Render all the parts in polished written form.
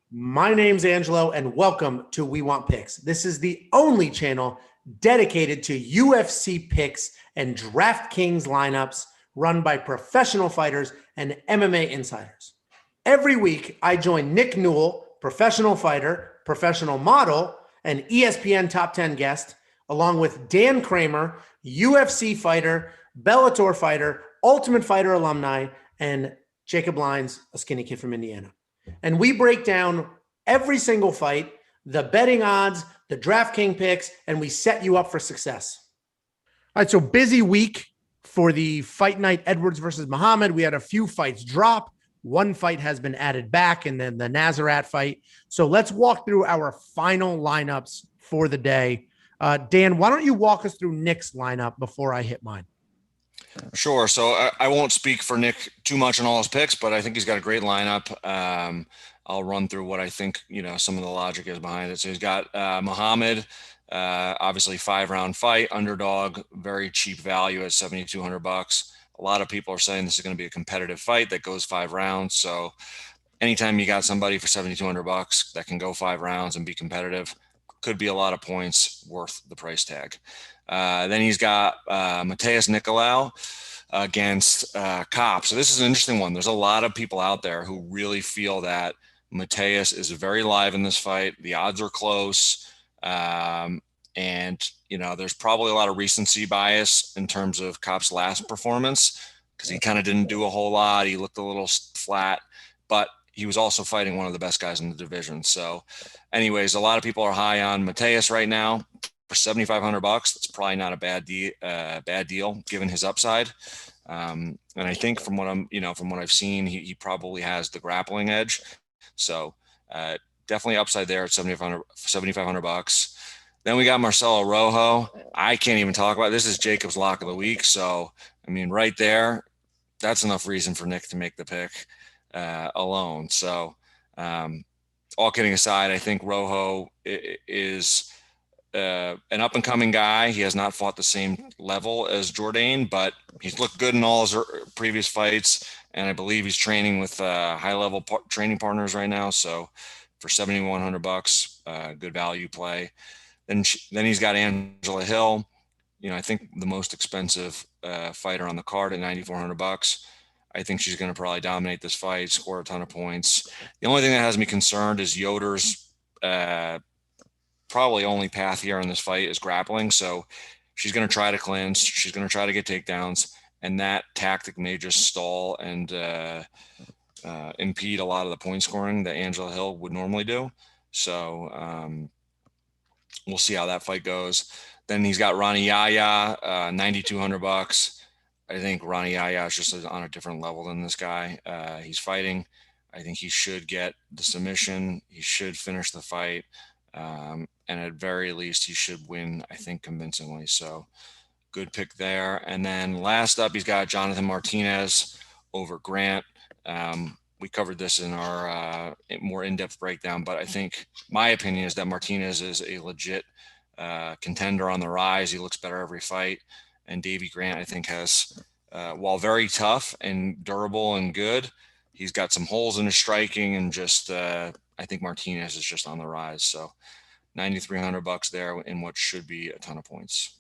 My name's Angelo, and welcome to We Want Picks. This is the only channel dedicated to UFC picks and DraftKings lineups run by professional fighters and MMA insiders. Every week, I join Nick Newell, professional fighter, professional model, and ESPN top 10 guest, along with Dan Kramer, UFC fighter, Bellator fighter, Ultimate Fighter alumni, and Jacob Lyons, a skinny kid from Indiana. And we break down every single fight, the betting odds, the DraftKings picks, and we set you up for success. All right, so busy week for the fight night, Edwards versus Muhammad. We had a few fights drop. One fight has been added back, and then the Nazareth fight. So let's walk through our final lineups for the day. Dan, why don't you walk us through Nick's lineup before I hit mine? Sure. So I won't speak for Nick too much on all his picks, but I think he's got a great lineup. I'll run through what I think, some of the logic is behind it. So he's got Muhammad, obviously 5-round fight, underdog, very cheap value at $7,200. A lot of people are saying this is going to be a competitive fight that goes 5 rounds. So anytime you got somebody for $7,200 that can go 5 rounds and be competitive, could be a lot of points worth the price tag. Then he's got Matheus Nicolau against Kopp. So this is an interesting one. There's a lot of people out there who really feel that Matheus is very live in this fight. The odds are close. And, there's probably a lot of recency bias in terms of Kopp's last performance because he kind of didn't do a whole lot. He looked a little flat, but he was also fighting one of the best guys in the division. So anyways, a lot of people are high on Matheus right now. For $7,500, that's probably not a bad deal given his upside. And I think from what I've seen, he probably has the grappling edge. So definitely upside there at $7,500. Then we got Marcelo Rojo. I can't even talk about it. This is Jacob's lock of the week. So right there, that's enough reason for Nick to make the pick alone. So all kidding aside, I think Rojo is an up-and-coming guy. He has not fought the same level as Jourdain, but he's looked good in all his previous fights, and I believe he's training with high-level training partners right now. So for $7,100, good value play. Then he's got Angela Hill. I think the most expensive fighter on the card at $9,400. I think she's going to probably dominate this fight, score a ton of points. The only thing that has me concerned is Yoder's probably only path here in this fight is grappling. So she's going to try to clinch. She's going to try to get takedowns. And that tactic may just stall and impede a lot of the point scoring that Angela Hill would normally do. So we'll see how that fight goes. Then he's got Ronnie Yahya, $9,200. I think Ronnie Yahya is just on a different level than this guy. He's fighting. I think he should get the submission. He should finish the fight. And at very least, he should win, I think, convincingly. So good pick there. And then last up, he's got Jonathan Martinez over Grant. We covered this in our more in-depth breakdown, but I think my opinion is that Martinez is a legit contender on the rise. He looks better every fight. And Davey Grant, I think, has, while very tough and durable and good, he's got some holes in his striking and just I think Martinez is just on the rise. So $9,300 there in what should be a ton of points.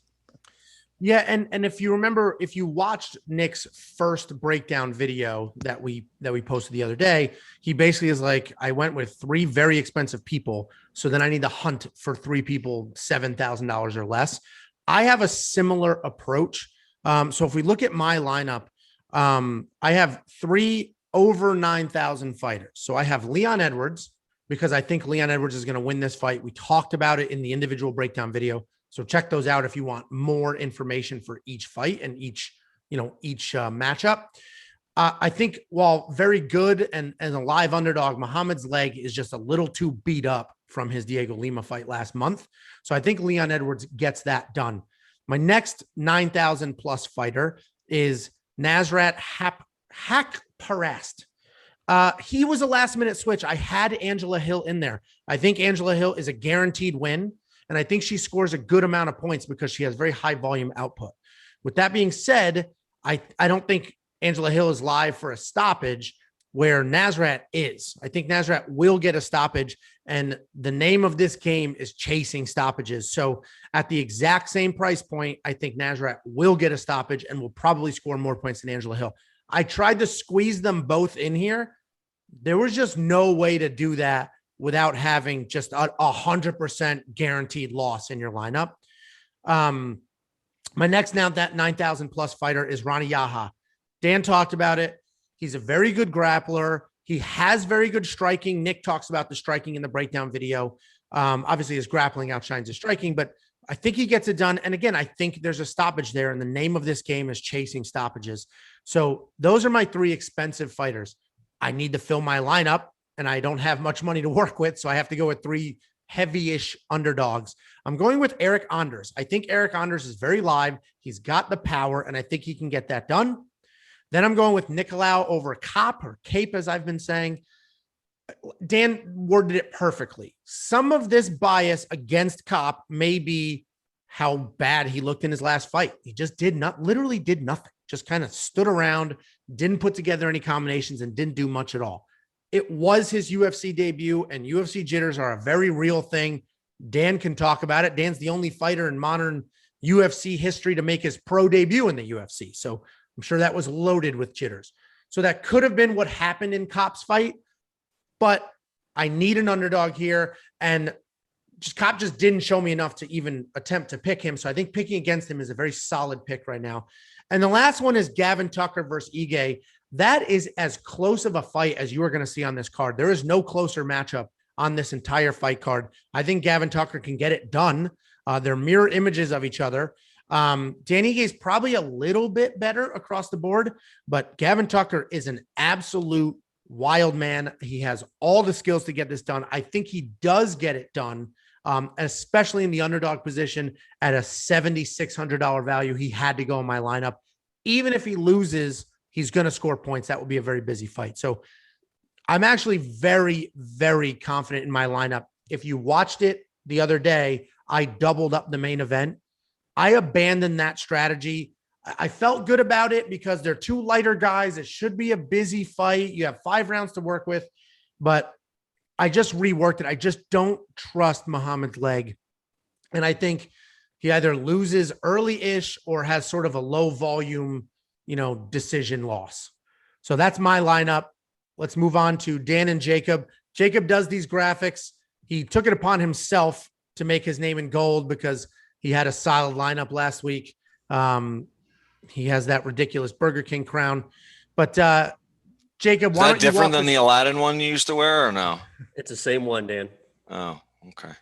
Yeah, and if you remember, if you watched Nick's first breakdown video that we posted the other day, he basically is like, I went with 3 very expensive people, so then I need to hunt for 3 people $7,000 or less. I have a similar approach. So if we look at my lineup, I have 3 over 9,000 fighters. So I have Leon Edwards, because I think Leon Edwards is going to win this fight. We talked about it in the individual breakdown video. So check those out if you want more information for each fight and each matchup. I think while very good and a live underdog, Muhammad's leg is just a little too beat up from his Diego Lima fight last month. So I think Leon Edwards gets that done. My next 9,000 plus fighter is Nasrat Haqparast. He was a last minute switch. I had Angela Hill in there. I think Angela Hill is a guaranteed win. And I think she scores a good amount of points because she has very high volume output. With that being said, I don't think Angela Hill is live for a stoppage. where Nasrat is. I think Nasrat will get a stoppage, and the name of this game is chasing stoppages. So at the exact same price point, I think Nasrat will get a stoppage and will probably score more points than Angelo Hill. I tried to squeeze them both in here. There was just no way to do that without having just 100% guaranteed loss in your lineup. My next now that 9,000 plus fighter is Ronnie Yaha. Dan talked about it. He's a very good grappler. He has very good striking. Nick talks about the striking in the breakdown video. Obviously his grappling outshines his striking, but I think he gets it done. And again, I think there's a stoppage there, and the name of this game is chasing stoppages. So those are my three expensive fighters. I need to fill my lineup, and I don't have much money to work with, so I have to go with three heavy-ish underdogs. I'm going with Eric Anders. I think Eric Anders is very live. He's got the power, and I think he can get that done. Then I'm going with Nicolau over Cop, or Cape, as I've been saying. Dan worded it perfectly. Some of this bias against Cop may be how bad he looked in his last fight. He just literally did nothing. Just kind of stood around, didn't put together any combinations, and didn't do much at all. It was his UFC debut, and UFC jitters are a very real thing. Dan can talk about it. Dan's the only fighter in modern UFC history to make his pro debut in the UFC. So I'm sure that was loaded with jitters. So that could have been what happened in Cop's fight, but I need an underdog here. And Cop just didn't show me enough to even attempt to pick him. So I think picking against him is a very solid pick right now. And the last one is Gavin Tucker versus Ige. That is as close of a fight as you are going to see on this card. There is no closer matchup on this entire fight card. I think Gavin Tucker can get it done. They're mirror images of each other. Dan Ige is probably a little bit better across the board, but Gavin Tucker is an absolute wild man. He has all the skills to get this done. I think he does get it done, especially in the underdog position at a $7,600 value. He had to go in my lineup. Even if he loses, he's going to score points. That will be a very busy fight. So I'm actually very, very confident in my lineup. If you watched it the other day, I doubled up the main event. I abandoned that strategy. I felt good about it because they're two lighter guys. It should be a busy fight. You have 5 rounds to work with, but I just reworked it. I just don't trust Muhammad's leg. And I think he either loses early-ish or has sort of a low volume, decision loss. So that's my lineup. Let's move on to Dan and Jacob. Jacob does these graphics. He took it upon himself to make his name in gold because he had a solid lineup last week. He has that ridiculous Burger King crown. But Jacob, why don't you different than the Aladdin one you used to wear, or no? It's the same one, Dan. Oh, okay.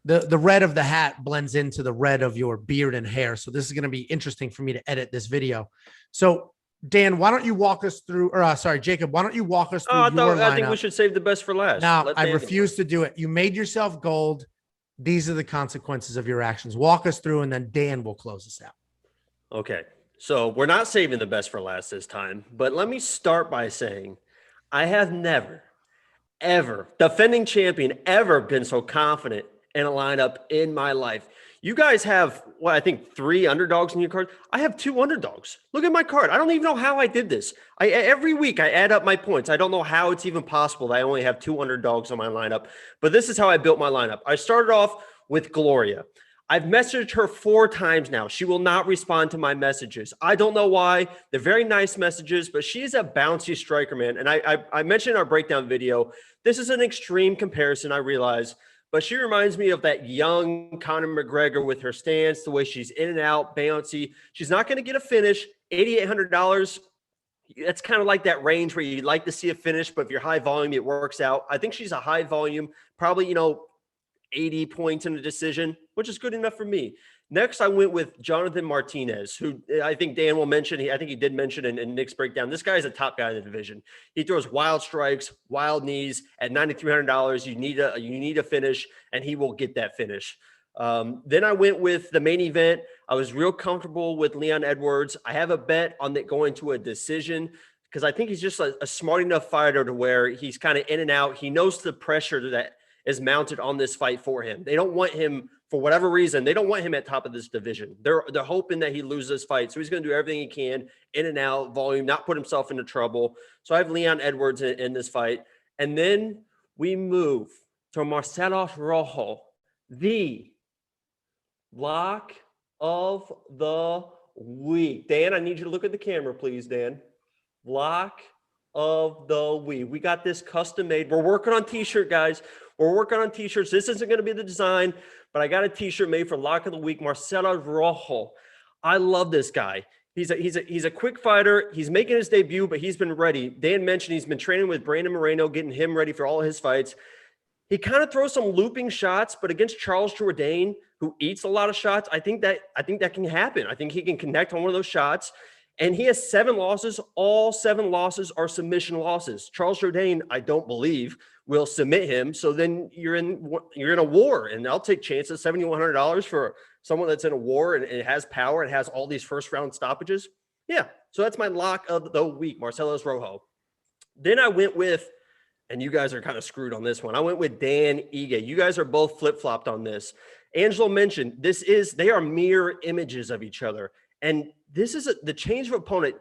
The red of the hat blends into the red of your beard and hair. So this is going to be interesting for me to edit this video. So Dan, why don't you walk us through, Jacob, why don't you walk us through I think we should save the best for last. No, I refuse to do it. You made yourself gold. These are the consequences of your actions. Walk us through, and then Dan will close us out. Okay. So we're not saving the best for last this time, but let me start by saying I have never, ever, defending champion, ever been so confident in a lineup in my life. You guys have, I think 3 underdogs in your card. I have 2 underdogs. Look at my card. I don't even know how I did this. Every week I add up my points. I don't know how it's even possible that I only have 2 underdogs on my lineup, but this is how I built my lineup. I started off with Gloria. I've messaged her 4 times now. She will not respond to my messages. I don't know why. They're very nice messages, but she is a bouncy striker, man. And I mentioned in our breakdown video, this is an extreme comparison, I realize, but she reminds me of that young Conor McGregor with her stance, the way she's in and out, bouncy. She's not going to get a finish. $8,800. That's kind of like that range where you'd like to see a finish, but if you're high volume, it works out. I think she's a high volume, probably, 80 points in a decision, which is good enough for me. Next, I went with Jonathan Martinez, who I think Dan will mention. I think he did mention in Nick's breakdown. This guy is a top guy in the division. He throws wild strikes, wild knees. At $9,300, you need a finish, and he will get that finish. Then I went with the main event. I was real comfortable with Leon Edwards. I have a bet on that going to a decision because I think he's just a smart enough fighter to where he's kind of in and out. He knows the pressure that is mounted on this fight for him. They don't want him for whatever reason, they don't want him at top of this division. They're hoping that he loses this fight. So he's going to do everything he can, in and out, volume, not put himself into trouble. So I have Leon Edwards in this fight. And then we move to Marcelo Rojo, the lock of the week. Dan, I need you to look at the camera, please, Dan. Lock of the week. We got this custom made. We're working on t-shirt, guys. We're working on t-shirts. This isn't going to be the design, but I got a t-shirt made for lock of the week. Marcelo Rojo. I love this guy. He's a quick fighter. He's making his debut, but he's been ready. Dan mentioned he's been training with Brandon Moreno, getting him ready for all of his fights. He kind of throws some looping shots, but against Charles Jourdain, who eats a lot of shots, I think that can happen. I think he can connect on one of those shots. And he has 7 losses. All 7 losses are submission losses. Charles Jourdain, I don't believe, will submit him. So then you're in a war, and I'll take chances. $7,100 for someone that's in a war and it has power and has all these first round stoppages. Yeah. So that's my lock of the week, Marcelo Rojo. Then I went with, and you guys are kind of screwed on this one, I went with Dan Ige. You guys are both flip-flopped on this. Angelo mentioned they are mirror images of each other. And this is the change of opponent.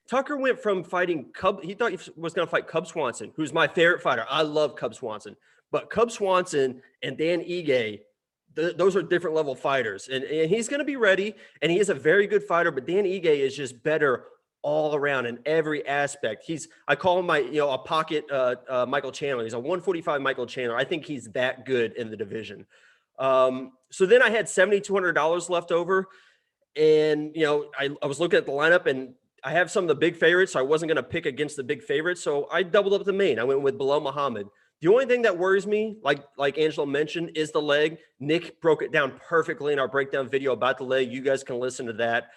Tucker went from fighting he thought he was going to fight Cub Swanson, who's my favorite fighter. I love Cub Swanson. But Cub Swanson and Dan Ige, those are different level fighters. And he's going to be ready, and he is a very good fighter, but Dan Ige is just better all around in every aspect. I call him a pocket Michael Chandler. He's a 145 Michael Chandler. I think he's that good in the division. So then I had $7,200 left over. And, I was looking at the lineup, and I have some of the big favorites, so I wasn't going to pick against the big favorites. So I doubled up the main. I went with Bilal Muhammad. The only thing that worries me, like Angelo mentioned, is the leg. Nick broke it down perfectly in our breakdown video about the leg. You guys can listen to that.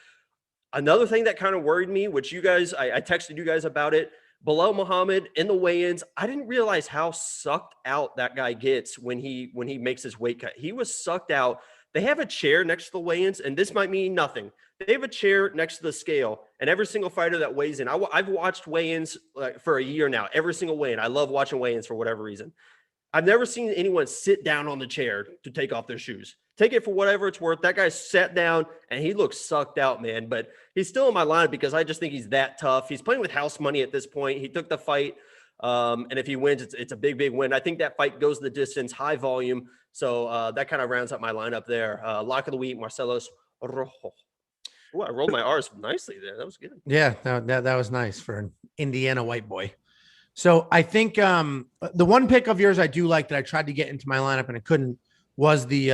Another thing that kind of worried me, which you guys, I texted you guys about it, Bilal Muhammad in the weigh-ins, I didn't realize how sucked out that guy gets when he makes his weight cut. He was sucked out. They have a chair next to the weigh-ins, and this might mean nothing. They have a chair next to the scale, and every single fighter that weighs in, I've watched weigh-ins for a year now, every single weigh-in. I love watching weigh-ins for whatever reason. I've never seen anyone sit down on the chair to take off their shoes. Take it for whatever it's worth. That guy sat down, and he looks sucked out, man. But he's still in my lineup because I just think he's that tough. He's playing with house money at this point. He took the fight, and if he wins, it's a big, big win. I think that fight goes the distance, high volume. So that kind of rounds up my lineup there. Lock of the week, Marcelo Rojo. Oh, I rolled my R's nicely there. That was good. Yeah, that was nice for an Indiana white boy. So I think the one pick of yours I do like that I tried to get into my lineup and I couldn't was the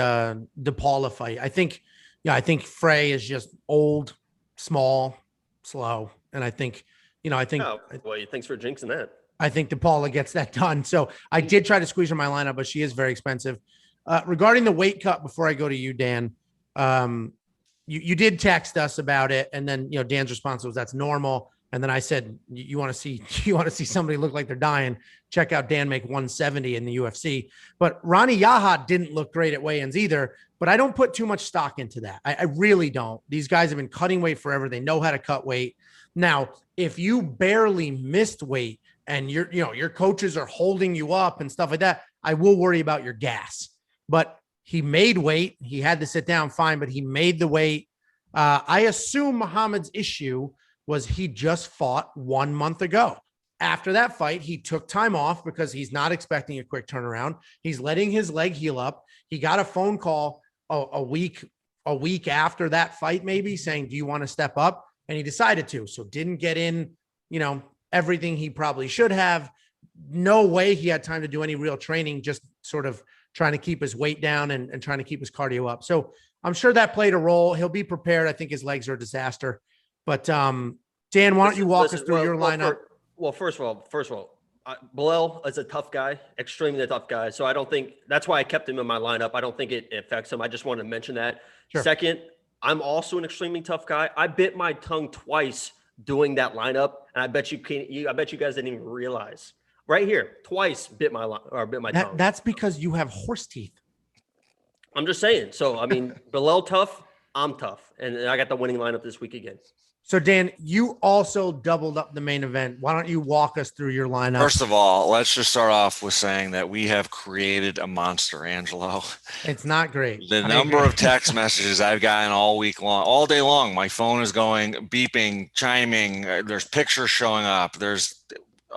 DePaula fight. I think Frey is just old, small, slow, and I think. Oh, well, thanks for jinxing that. I think DePaula gets that done. So I did try to squeeze her in my lineup, but she is very expensive. Regarding the weight cut, before I go to you, Dan, you did text us about it, and then Dan's response was that's normal. And then I said, you want to see somebody look like they're dying? Check out Dan make 170 in the UFC. But Ronnie Yaha didn't look great at weigh-ins either. But I don't put too much stock into that. I really don't. These guys have been cutting weight forever. They know how to cut weight. Now, if you barely missed weight and your coaches are holding you up and stuff like that, I will worry about your gas. But he made weight. He had to sit down fine, but he made the weight. I assume Muhammad's issue was he just fought 1 month ago. After that fight, he took time off because he's not expecting a quick turnaround. He's letting his leg heal up. He got a phone call a week after that fight, maybe saying, do you want to step up? And he decided to. So didn't get in, everything he probably should have. No way he had time to do any real training, just sort of trying to keep his weight down and trying to keep his cardio up. So I'm sure that played a role. He'll be prepared. I think his legs are a disaster. But Dan, why don't you walk us through your lineup? First of all, Bilal is a tough guy, extremely tough guy. So I don't think that's why I kept him in my lineup. I don't think it affects him. I just wanted to mention that. Sure. Second, I'm also an extremely tough guy. I bit my tongue twice doing that lineup, and I bet you guys didn't even realize. Right here, twice bit my tongue. That's because you have horse teeth. I'm just saying. So I mean, Bilal tough, I'm tough, and I got the winning lineup this week again. So Dan, you also doubled up the main event. Why don't you walk us through your lineup? First of all, let's just start off with saying that we have created a monster, Angelo. It's not great. The number of text messages I've gotten all week long, all day long, my phone is going beeping, chiming. There's pictures showing up. There's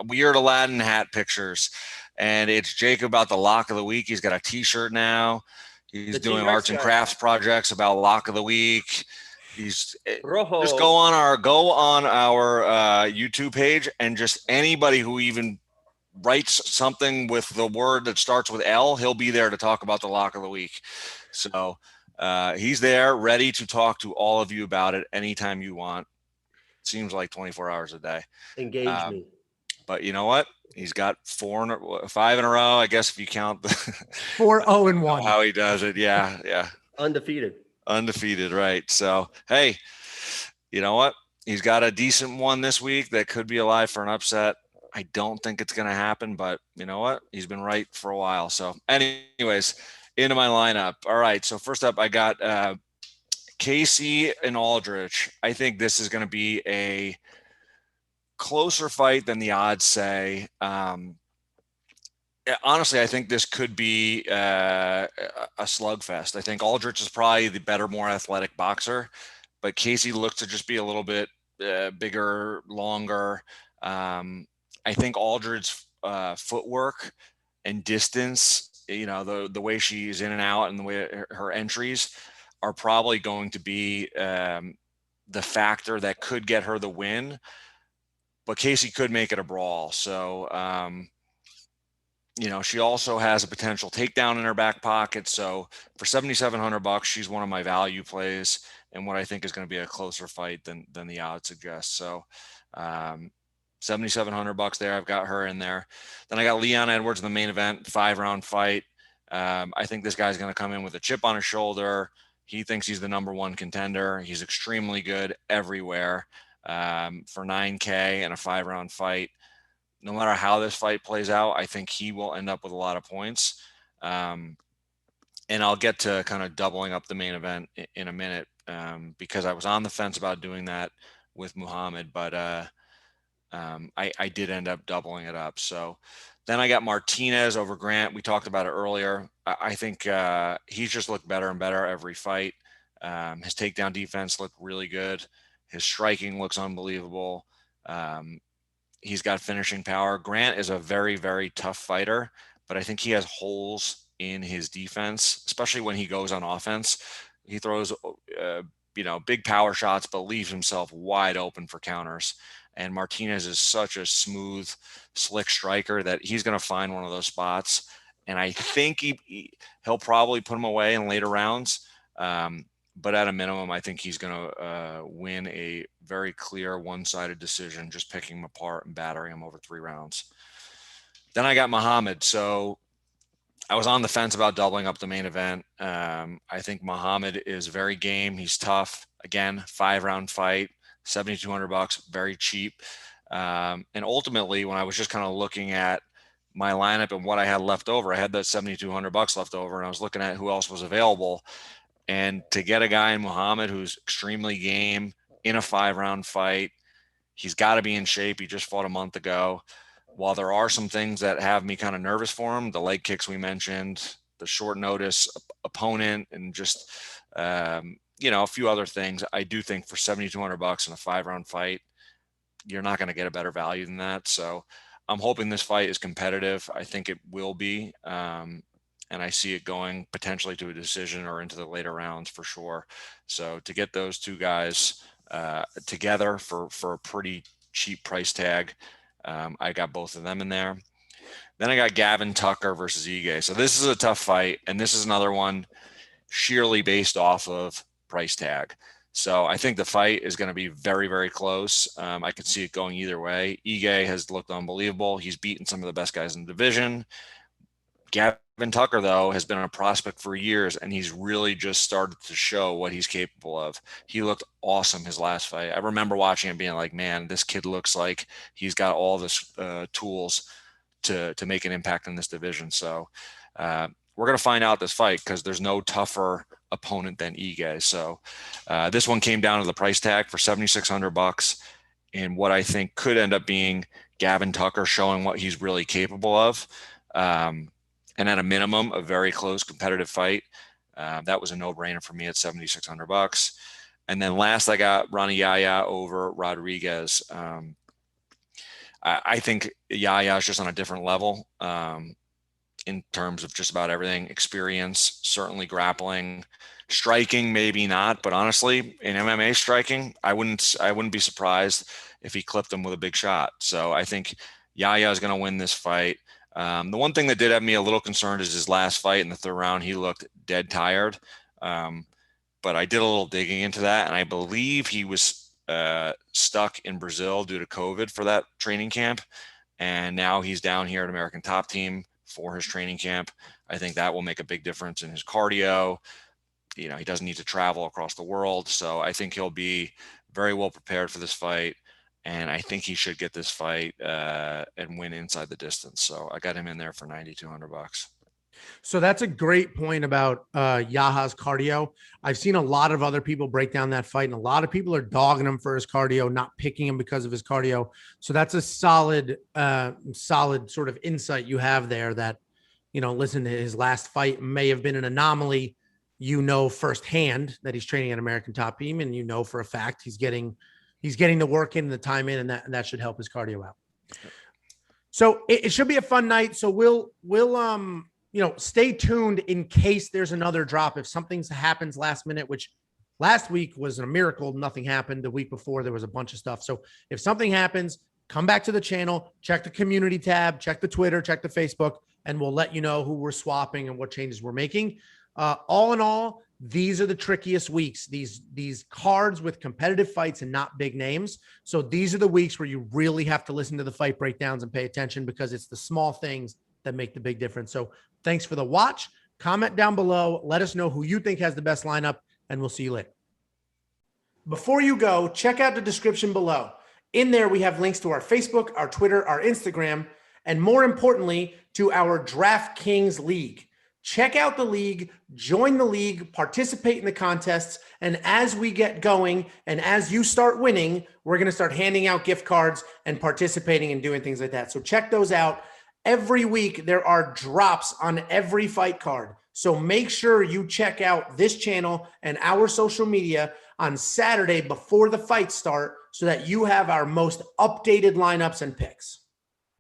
weird Aladdin hat pictures. And it's Jake about the lock of the week. He's got a t-shirt now. He's doing arts and crafts projects about lock of the week. He's Rojo. Just go on our YouTube page, and just anybody who even writes something with the word that starts with L, he'll be there to talk about the lock of the week. So he's there ready to talk to all of you about it anytime you want. Seems like 24 hours a day. Engage me. But you know what? He's got 5 in a row, I guess, if you count the 4-0-1. How he does it. Yeah. Undefeated, right? So, hey, you know what? He's got a decent one this week that could be alive for an upset. I don't think it's going to happen, but you know what? He's been right for a while. So, anyways, into my lineup. All right. So first up, I got Casey and Aldrich. I think this is going to be a closer fight than the odds say. Honestly, I think this could be a slugfest. I think Aldrich is probably the better, more athletic boxer, but Casey looks to just be a little bit bigger, longer. I think Aldrich's footwork and distance, the way she's in and out and the way her entries are probably going to be the factor that could get her the win. But Casey could make it a brawl. So, she also has a potential takedown in her back pocket. So for $7,700, she's one of my value plays and what I think is going to be a closer fight than the odds suggest. So $7,700 there. I've got her in there. Then I got Leon Edwards in the main event, 5-round fight. I think this guy's going to come in with a chip on his shoulder. He thinks he's the number one contender. He's extremely good everywhere. For $9K and a 5-round fight. No matter how this fight plays out, I think he will end up with a lot of points. And I'll get to kind of doubling up the main event in a minute because I was on the fence about doing that with Muhammad, but I did end up doubling it up. So then I got Martinez over Grant. We talked about it earlier. I think he's just looked better and better every fight. His takedown defense looked really good. His striking looks unbelievable. He's got finishing power. Grant is a very, very tough fighter, but I think he has holes in his defense, especially when he goes on offense. He throws, big power shots, but leaves himself wide open for counters. And Martinez is such a smooth, slick striker that he's going to find one of those spots. And I think he'll probably put him away in later rounds. But at a minimum, I think he's going to win a very clear one-sided decision, just picking him apart and battering him over 3 rounds. Then I got Muhammad. So I was on the fence about doubling up the main event. I think Muhammad is very game. He's tough. Again, 5-round fight, $7,200, very cheap. And ultimately, when I was just kind of looking at my lineup and what I had left over, I had that $7,200 left over, and I was looking at who else was available. And to get a guy in Muhammad who's extremely game in a 5-round fight, he's got to be in shape. He just fought a month ago. While there are some things that have me kind of nervous for him, the leg kicks we mentioned, the short notice opponent, and just, a few other things, I do think for $7,200 in a 5-round fight, you're not going to get a better value than that. So I'm hoping this fight is competitive. I think it will be. And I see it going potentially to a decision or into the later rounds for sure. So to get those two guys together for a pretty cheap price tag, I got both of them in there. Then I got Gavin Tucker versus Ige. So this is a tough fight, and this is another one sheerly based off of price tag. So I think the fight is going to be very, very close. I could see it going either way. Ige has looked unbelievable. He's beaten some of the best guys in the division. Gavin Tucker, though, has been a prospect for years, and he's really just started to show what he's capable of. He looked awesome his last fight. I remember watching and being like, man, this kid looks like he's got all the tools to make an impact in this division. So we're going to find out this fight because there's no tougher opponent than Ige. So this one came down to the price tag for $7,600 and what I think could end up being Gavin Tucker showing what he's really capable of. And at a minimum, a very close competitive fight. That was a no-brainer for me at $7,600. And then last, I got Ronnie Yaya over Rodriguez. I think Yaya is just on a different level in terms of just about everything. Experience, certainly grappling, striking, maybe not. But honestly, in MMA striking, I wouldn't be surprised if he clipped him with a big shot. So I think Yaya is going to win this fight. The one thing that did have me a little concerned is his last fight in the third round. He looked dead tired. But I did a little digging into that, and I believe he was stuck in Brazil due to COVID for that training camp. And now he's down here at American Top Team for his training camp. I think that will make a big difference in his cardio. He doesn't need to travel across the world. So I think he'll be very well prepared for this fight. And I think he should get this fight and win inside the distance. So I got him in there for $9,200. So that's a great point about Yaha's cardio. I've seen a lot of other people break down that fight, and a lot of people are dogging him for his cardio, not picking him because of his cardio. So that's a solid sort of insight you have there that, listen, his last fight may have been an anomaly. Firsthand that he's training at American Top Team, and for a fact he's getting the work in, the time in, and that should help his cardio out. So it should be a fun night. So we'll stay tuned in case there's another drop. If something happens last minute, which last week was a miracle, nothing happened. The week before there was a bunch of stuff. So if something happens, come back to the channel, check the community tab, check the Twitter, check the Facebook, and we'll let you know who we're swapping and what changes we're making. All in all, these are the trickiest weeks, these cards with competitive fights and not big names. So these are the weeks where you really have to listen to the fight breakdowns and pay attention, because it's the small things that make the big difference. So thanks for the watch. Comment down below. Let us know who you think has the best lineup, and we'll see you later. Before you go, check out the description below. In there, we have links to our Facebook, our Twitter, our Instagram, and more importantly, to our DraftKings League. Check out the league, join the league, participate in the contests, and as we get going and as you start winning, we're going to start handing out gift cards and participating and doing things like that. So check those out. Every week, there are drops on every fight card. So make sure you check out this channel and our social media on Saturday before the fights start so that you have our most updated lineups and picks.